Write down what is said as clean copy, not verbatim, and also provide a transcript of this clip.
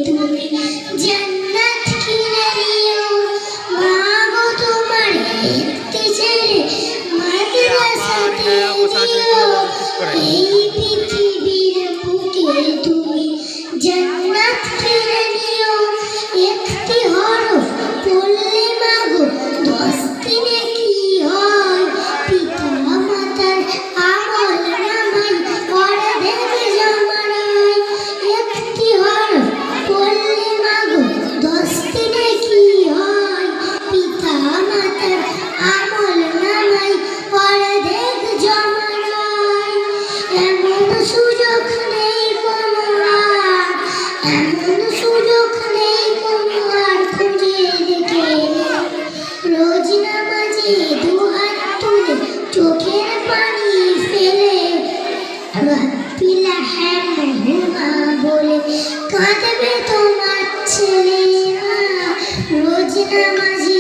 তুমি জান্নাত কিনে নিও মাগো তোমার একটি ছেলে মাদ্রাসাতে দিও এই পৃথিবীর বুকে তুমি জান্নাত কিনে নিও একটি হরফ পড়লে মাগো 10 দিনে কি হয় পিতা মাতার আমল নামাই অর্ধেক জমানায় একটি হরফ পড়লে মাগো 10 দিনে কি হয় পিতা মাতার আমল নামাই অর্ধেক জমানায় এমন সুযোগ নেই কোনো আর এমন সুযোগ নেই কোনো আর খুঁজে দেখে রোজ নামাজে দুহাত তুলে চোখের পানি ফেলে রব্বিল হামহুমা